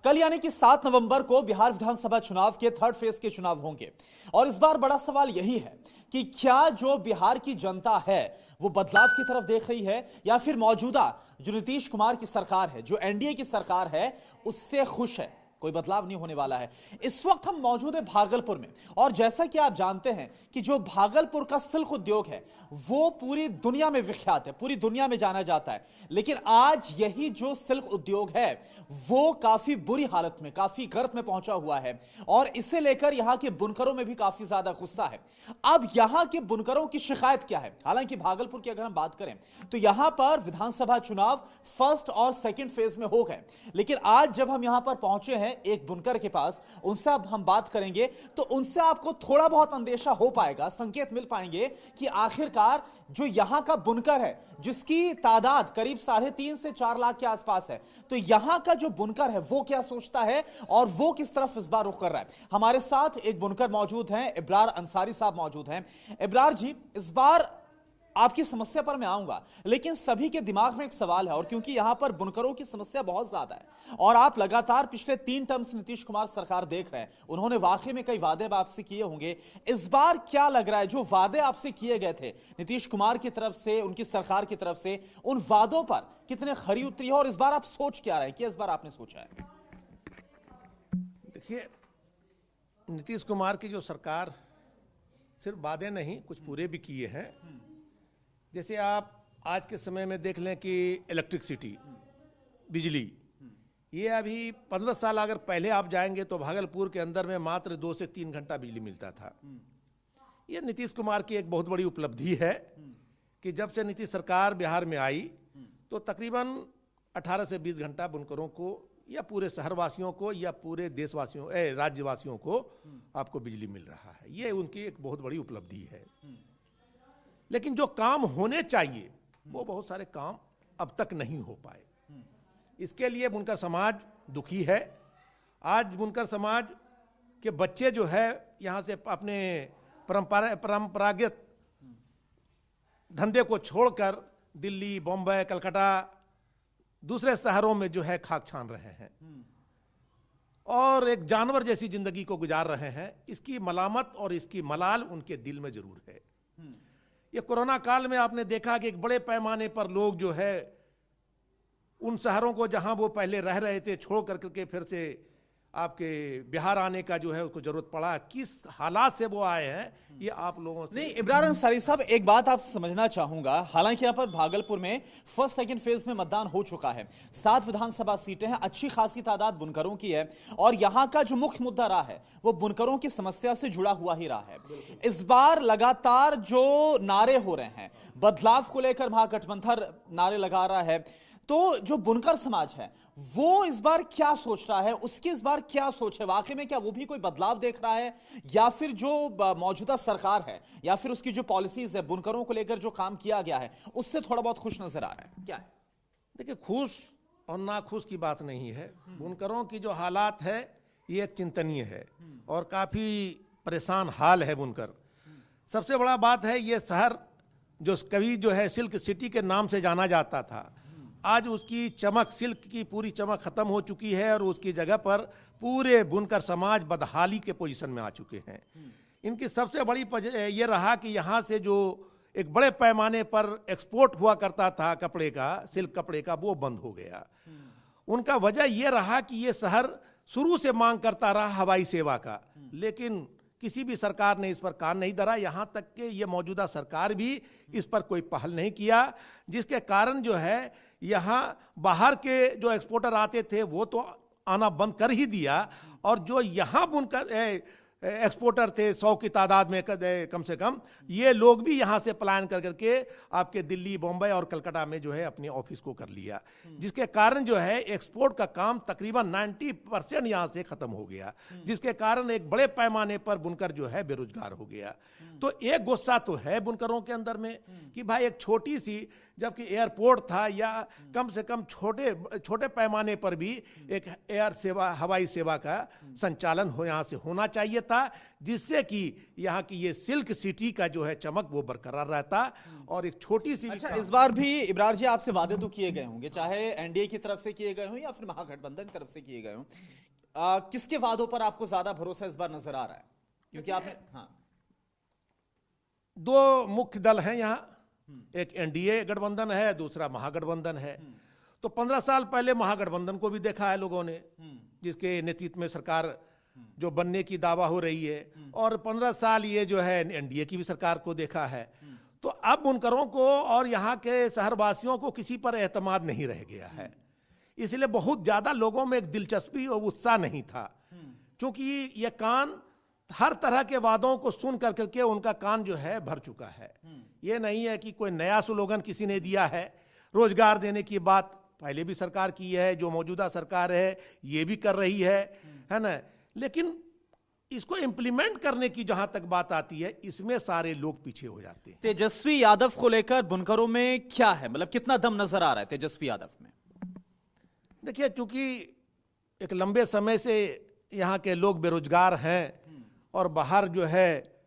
कल यानी कि 7 नवंबर को बिहार विधानसभा चुनाव के थर्ड फेज के चुनाव होंगे और इस बार बड़ा सवाल यही है कि क्या जो बिहार की जनता है वो बदलाव की तरफ देख रही है या फिर मौजूदा जो नीतीश कुमार की सरकार है, जो एनडीए की सरकार है, उससे खुश है। कोई बदलाव नहीं होने वाला है। इस वक्त हम मौजूद हैं भागलपुर में और जैसा कि आप जानते हैं कि जो भागलपुर का सिल्क उद्योग है वो पूरी दुनिया में विख्यात है, पूरी दुनिया में जाना जाता है। लेकिन आज यही जो सिल्क उद्योग है वो काफी बुरी हालत में, काफी गर्त में पहुंचा हुआ है और इसे लेकर यहां के बुनकरों में भी काफी ज्यादा गुस्सा है। अब यहां के बुनकरों की शिकायत क्या है? हालांकि भागलपुर की अगर हम बात करें तो यहां पर विधानसभा चुनाव फर्स्ट और सेकेंड फेज में हो गए, लेकिन आज जब हम यहां पर पहुंचे हैं एक बुनकर के पास, उनसे अब हम बात करेंगे तो उनसे आपको थोड़ा बहुत अंदेशा हो पाएगा, संकेत मिल पाएंगे कि आखिरकार जो यहां का बुनकर है जिसकी तादाद करीब 3.5 से 4 लाख के आसपास है, तो यहां का जो बुनकर है वो क्या सोचता है और वो किस तरफ इस बार रुख कर रहा है। हमारे साथ एक बुनकर मौजूद हैं, इब्रार अंसारी साहब मौजूद हैं। इब्रार जी, इस बार आपकी समस्या पर मैं आऊंगा, लेकिन सभी के दिमाग में एक सवाल है और क्योंकि यहां पर बुनकरों की समस्या बहुत ज्यादा है और आप लगातार पिछले 3 टर्म से नीतीश कुमार सरकार देख रहे हैं, उन्होंने वाकई में कई वादे आपसे किए होंगे। इस बार क्या लग रहा है, जो वादे आपसे किए गए थे नीतीश कुमार की तरफ से, उनकी सरकार की तरफ से, उन वादों पर कितने खरी उतरी है और इस बार आप सोच क्या रहे हैं? क्या इस बार आपने सोचा है? देखिए, नीतीश कुमार की जो सरकार सिर्फ वादे नहीं कुछ पूरे भी किए हैं। जैसे आप आज के समय में देख लें कि इलेक्ट्रिसिटी, बिजली, ये अभी 15 साल अगर पहले आप जाएंगे तो भागलपुर के अंदर में मात्र 2 से 3 घंटा बिजली मिलता था। ये नीतीश कुमार की एक बहुत बड़ी उपलब्धि है कि जब से नीतीश सरकार बिहार में आई तो तकरीबन 18 से 20 घंटा बुनकरों को या पूरे शहरवासियों को या पूरे देशवासियों राज्यवासियों को आपको बिजली मिल रहा है। ये उनकी एक बहुत बड़ी उपलब्धि है। लेकिन जो काम होने चाहिए वो बहुत सारे काम अब तक नहीं हो पाए। इसके लिए बुनकर समाज दुखी है। आज बुनकर समाज के बच्चे जो है यहाँ से अपने परंपरागत धंधे को छोड़कर दिल्ली, बॉम्बे, कलकत्ता, दूसरे शहरों में जो है खाक छान रहे हैं और एक जानवर जैसी जिंदगी को गुजार रहे हैं। इसकी मलामत और इसकी मलाल उनके दिल में जरूर है। ये कोरोना काल में आपने देखा कि एक बड़े पैमाने पर लोग जो है उन शहरों को जहां वो पहले रह रहे थे छोड़ करके फिर से आपके बिहार आने का जो है उसको जरूरत पड़ा। किस हालात से वो आए हैं ये आप लोगों से नहीं। इब्रार अंसारी साहब, एक बात आपसे समझना चाहूंगा। हालांकि यहां पर भागलपुर में फर्स्ट सेकंड फेज में मतदान हो चुका है, 7 विधानसभा सीटें हैं, अच्छी खासी तादाद बुनकरों की है और यहां का जो मुख्य मुद्दा रहा है वो बुनकरों की समस्या से जुड़ा हुआ ही रहा है। इस बार लगातार जो नारे हो रहे हैं, बदलाव को लेकर महागठबंधन नारे लगा रहा है, तो जो बुनकर समाज है वो इस बार क्या सोच रहा है, उसकी इस बार क्या सोच है? वाकई में क्या वो भी कोई बदलाव देख रहा है या फिर जो मौजूदा सरकार है या फिर उसकी जो पॉलिसीज है बुनकरों को लेकर जो काम किया गया है उससे थोड़ा बहुत खुश नजर आ रहा है? क्या है? देखिए, खुश और नाखुश की बात नहीं है। बुनकरों की जो हालात है ये एक चिंतनीय है और काफी परेशान हाल है बुनकर। सबसे बड़ा बात है ये शहर जो कभी जो है सिल्क सिटी के नाम से जाना जाता था, आज उसकी चमक, सिल्क की पूरी चमक खत्म हो चुकी है और उसकी जगह पर पूरे बुनकर समाज बदहाली के पोजीशन में आ चुके हैं। इनकी सबसे बड़ी ये रहा कि यहाँ से जो एक बड़े पैमाने पर एक्सपोर्ट हुआ करता था कपड़े का, सिल्क कपड़े का, वो बंद हो गया। उनका वजह ये रहा कि ये शहर शुरू से मांग करता रहा हवाई सेवा का, लेकिन किसी भी सरकार ने इस पर कान नहीं धरा। यहाँ तक कि ये मौजूदा सरकार भी इस पर कोई पहल नहीं किया, जिसके कारण जो है यहाँ बाहर के जो एक्सपोर्टर आते थे वो तो आना बंद कर ही दिया और जो यहाँ बुनकर एक्सपोर्टर थे 100 की तादाद में कम से कम, ये लोग भी यहाँ से पलायन कर करके आपके दिल्ली, बॉम्बे और कलकत्ता में जो है अपने ऑफिस को कर लिया, जिसके कारण जो है एक्सपोर्ट का काम तकरीबन 90% यहाँ से खत्म हो गया, जिसके कारण एक बड़े पैमाने पर बुनकर जो है बेरोजगार हो गया। तो एक गुस्सा तो है बुनकरों के अंदर में कि भाई एक छोटी सी, जबकि एयरपोर्ट था, या कम से कम छोटे पैमाने पर भी एक एयर सेवा, हवाई सेवा का संचालन यहाँ से होना चाहिए था, जिससे कि यहाँ की ये सिल्क सिटी का जो है चमक वो बरकरार रहता। और एक छोटी सी अच्छा, इस बार भी इब्रार जी आपसे वादे तो किए गए होंगे, चाहे एनडीए की तरफ से किए गए हों या फिर महागठबंधन की तरफ से किए गए हों, किसके वादों पर आपको ज्यादा भरोसा इस बार नजर आ रहा है? क्योंकि आपने दो मुख्य दल हैं यहाँ, एक एनडीए गठबंधन है, दूसरा महागठबंधन है। तो 15 साल पहले महागठबंधन को भी देखा है लोगों ने, जिसके नेतृत्व में सरकार जो बनने की दावा हो रही है, और 15 साल ये जो है एनडीए की भी सरकार को देखा है। तो अब बुनकरों को और यहाँ के शहरवासियों को किसी पर एतमाद नहीं रह गया है, इसलिए बहुत ज्यादा लोगों में एक दिलचस्पी और उत्साह नहीं था, क्योंकि ये कान हर तरह के वादों को सुन करके उनका कान जो है भर चुका है। ये नहीं है कि कोई नया स्लोगन किसी ने दिया है। रोजगार देने की बात पहले भी सरकार की है, जो मौजूदा सरकार है ये भी कर रही है ना, लेकिन इसको इम्प्लीमेंट करने की जहां तक बात आती है, इसमें सारे लोग पीछे हो जाते हैं। तेजस्वी यादव को लेकर बुनकरों में क्या है, मतलब कितना दम नजर आ रहा है तेजस्वी यादव में? देखिए, चूंकि एक लंबे समय से यहाँ के लोग बेरोजगार हैं और बाहर जो है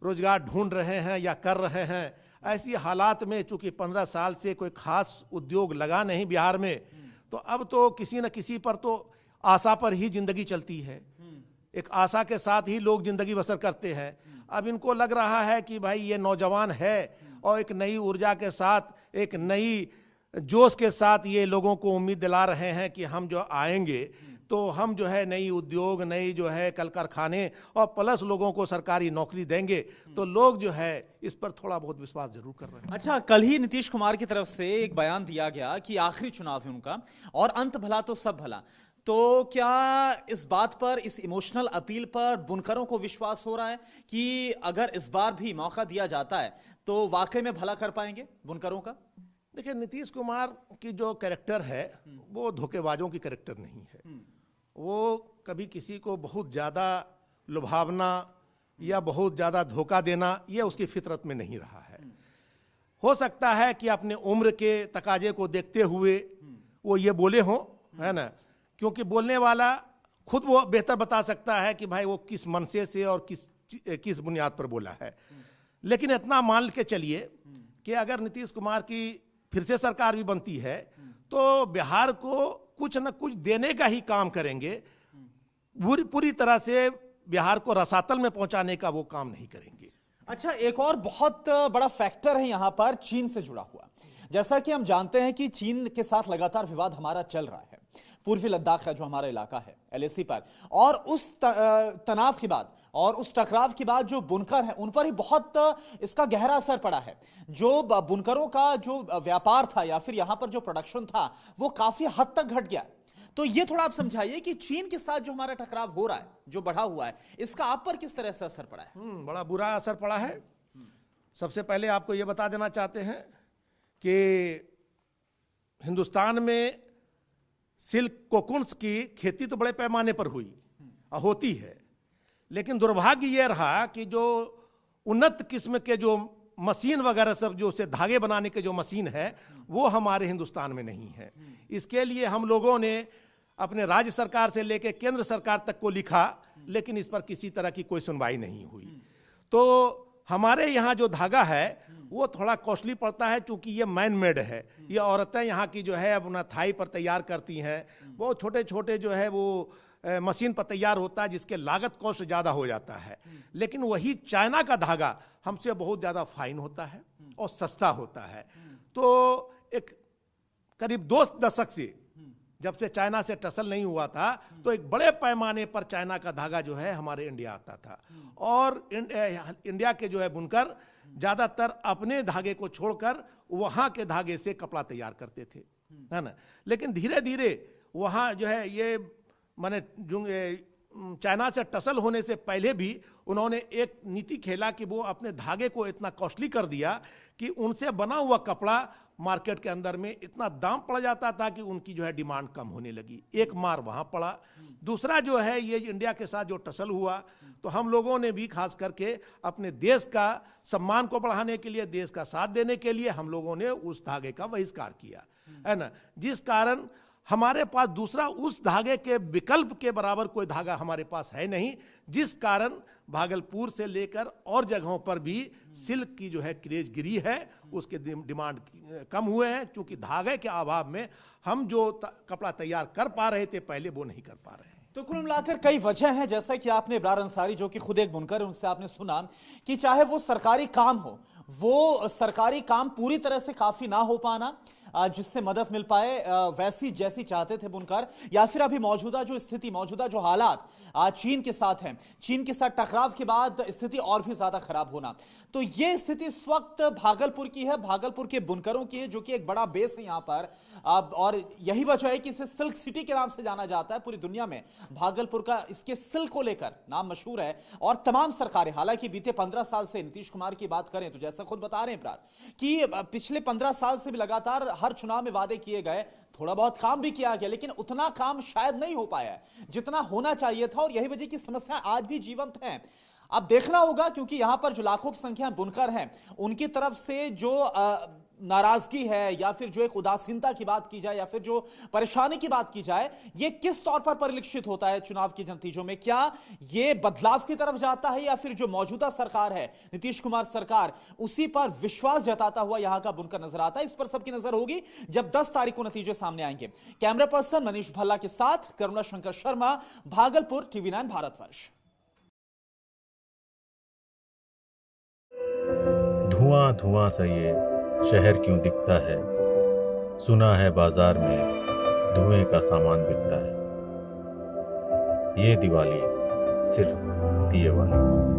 रोजगार ढूंढ रहे हैं या कर रहे हैं, ऐसी हालात में चूंकि 15 साल से कोई खास उद्योग लगा नहीं बिहार में, तो अब तो किसी न किसी पर तो आशा पर ही जिंदगी चलती है, एक आशा के साथ ही लोग जिंदगी बसर करते हैं। अब इनको लग रहा है कि भाई ये नौजवान है और एक नई ऊर्जा के साथ, एक नई जोश के साथ ये लोगों को उम्मीद दिला रहे हैं कि हम जो आएंगे तो हम जो है नई उद्योग, नई जो है कल कारखाने और प्लस लोगों को सरकारी नौकरी देंगे, तो लोग जो है इस पर थोड़ा बहुत विश्वास जरूर कर रहे हैं। अच्छा, कल ही नीतीश कुमार की तरफ से एक बयान दिया गया कि आखिरी चुनाव है उनका और अंत भला तो सब भला, तो क्या इस बात पर, इस इमोशनल अपील पर बुनकरों को विश्वास हो रहा है कि अगर इस बार भी मौका दिया जाता है तो वाकई में भला कर पाएंगे बुनकरों का? देखिए, नीतीश कुमार की जो कैरेक्टर है वो धोखेबाजों की कैरेक्टर नहीं है। वो कभी किसी को बहुत ज़्यादा लुभावना या बहुत ज़्यादा धोखा देना, ये उसकी फितरत में नहीं रहा है। हो सकता है कि अपने उम्र के तकाजे को देखते हुए वो ये बोले हों, है ना, क्योंकि बोलने वाला खुद वो बेहतर बता सकता है कि भाई वो किस मनसे से और किस बुनियाद पर बोला है। लेकिन इतना मान के चलिए कि अगर नीतीश कुमार की फिर से सरकार भी बनती है तो बिहार को कुछ न कुछ देने का ही काम करेंगे, पूरी तरह से बिहार को रसातल में पहुंचाने का वो काम नहीं करेंगे। अच्छा, एक और बहुत बड़ा फैक्टर है यहां पर चीन से जुड़ा हुआ। जैसा कि हम जानते हैं कि चीन के साथ लगातार विवाद हमारा चल रहा है, पूर्वी लद्दाख का जो हमारा इलाका है एलएसी पर, और उस तनाव के बाद और उस टकराव के बाद जो बुनकर हैं उन पर ही बहुत इसका गहरा असर पड़ा है। जो बुनकरों का जो व्यापार था या फिर यहां पर जो प्रोडक्शन था वो काफी हद तक घट गया। तो ये थोड़ा आप समझाइए कि चीन के साथ जो हमारा टकराव हो रहा है, जो बढ़ा हुआ है, इसका आप पर किस तरह से असर पड़ा है? बड़ा बुरा असर पड़ा है। सबसे पहले आपको ये बता देना चाहते हैं कि हिंदुस्तान में सिल्क कोकुन्स की खेती तो बड़े पैमाने पर हुई और होती है, लेकिन दुर्भाग्य ये रहा कि जो उन्नत किस्म के जो मशीन वगैरह सब, जो उसे धागे बनाने के जो मशीन है, वो हमारे हिंदुस्तान में नहीं है। इसके लिए हम लोगों ने अपने राज्य सरकार से लेकर केंद्र सरकार तक को लिखा, लेकिन इस पर किसी तरह की कोई सुनवाई नहीं हुई। तो हमारे यहाँ जो धागा है वो थोड़ा कॉस्टली पड़ता है, चूंकि ये मैन मेड है। ये औरतें यहाँ की जो है अपना थाई पर तैयार करती हैं, बहुत छोटे छोटे जो है वो मशीन पर तैयार होता है, जिसके लागत कॉस्ट ज़्यादा हो जाता है। लेकिन वही चाइना का धागा हमसे बहुत ज़्यादा फाइन होता है और सस्ता होता है। तो एक करीब 2 दशक से, जब से चाइना से टसल नहीं हुआ था, तो एक बड़े पैमाने पर चाइना का धागा जो है हमारे इंडिया आता था, और इंडिया के जो है बुनकर ज़्यादातर अपने धागे को छोड़कर वहाँ के धागे से कपड़ा तैयार करते थे, है ना। लेकिन धीरे धीरे वहाँ जो है ये माने चाइना से टसल होने से पहले भी उन्होंने एक नीति खेला कि वो अपने धागे को इतना कॉस्टली कर दिया कि उनसे बना हुआ कपड़ा मार्केट के अंदर में इतना दाम पड़ जाता था कि उनकी जो है डिमांड कम होने लगी। एक मार वहाँ पड़ा। दूसरा जो है ये इंडिया के साथ जो टसल हुआ, तो हम लोगों ने भी खास करके अपने देश का सम्मान को बढ़ाने के लिए, देश का साथ देने के लिए हम लोगों ने उस धागे का बहिष्कार किया, है ना। जिस कारण हमारे पास दूसरा उस धागे के विकल्प के बराबर कोई धागा हमारे पास है नहीं, जिस कारण भागलपुर से लेकर और जगहों पर भी सिल्क की जो है क्रेज गिरी है, उसके डिमांड कम हुए हैं, क्योंकि धागे के अभाव में हम जो कपड़ा तैयार कर पा रहे थे पहले वो नहीं कर पा रहे हैं। तो कुल मिलाकर कई वजह हैं, जैसा कि आपने इब्रार अंसारी जो कि खुद एक बुनकर है उनसे आपने सुना कि चाहे वो सरकारी काम हो, वो सरकारी काम पूरी तरह से काफी ना हो पाना जिससे मदद मिल पाए वैसी जैसी चाहते थे बुनकर, या फिर अभी मौजूदा जो स्थिति, मौजूदा जो हालात चीन के साथ हैं, चीन के साथ टकराव के बाद स्थिति और भी ज्यादा खराब होना। तो ये स्थिति इस वक्त भागलपुर की है, भागलपुर के बुनकरों की है, जो कि एक बड़ा बेस है यहां पर। और यही वजह है कि इसे सिल्क सिटी के नाम से जाना जाता है पूरी दुनिया में। भागलपुर का इसके सिल्क को लेकर नाम मशहूर है। और तमाम सरकारें, हालांकि बीते 15 साल से नीतीश कुमार की बात करें तो जैसा खुद बता रहे हैं इब्रार कि पिछले 15 साल से भी लगातार हर चुनाव में वादे किए गए, थोड़ा बहुत काम भी किया गया, लेकिन उतना काम शायद नहीं हो पाया है जितना होना चाहिए था। और यही वजह की समस्या आज भी जीवंत है। अब देखना होगा, क्योंकि यहां पर जो लाखों की संख्या बुनकर हैं, उनकी तरफ से जो नाराजगी है या फिर जो एक उदासीनता की बात की जाए या फिर जो परेशानी की बात की जाए, ये किस तौर पर परिलक्षित होता है चुनाव के नतीजों में? क्या ये बदलाव की तरफ जाता है या फिर जो मौजूदा सरकार है, नीतीश कुमार सरकार, उसी पर विश्वास जताता हुआ यहां का बुनकर नजर आता है? इस पर सबकी नजर होगी जब 10 तारीख को नतीजे सामने आएंगे। कैमरा पर्सन मनीष भल्ला के साथ करुणा शंकर शर्मा, भागलपुर, TV9 भारतवर्ष। धुआं धुआं सा ये शहर क्यों दिखता है, सुना है बाजार में धुएं का सामान बिकता है। ये दिवाली सिर्फ दिए वाली।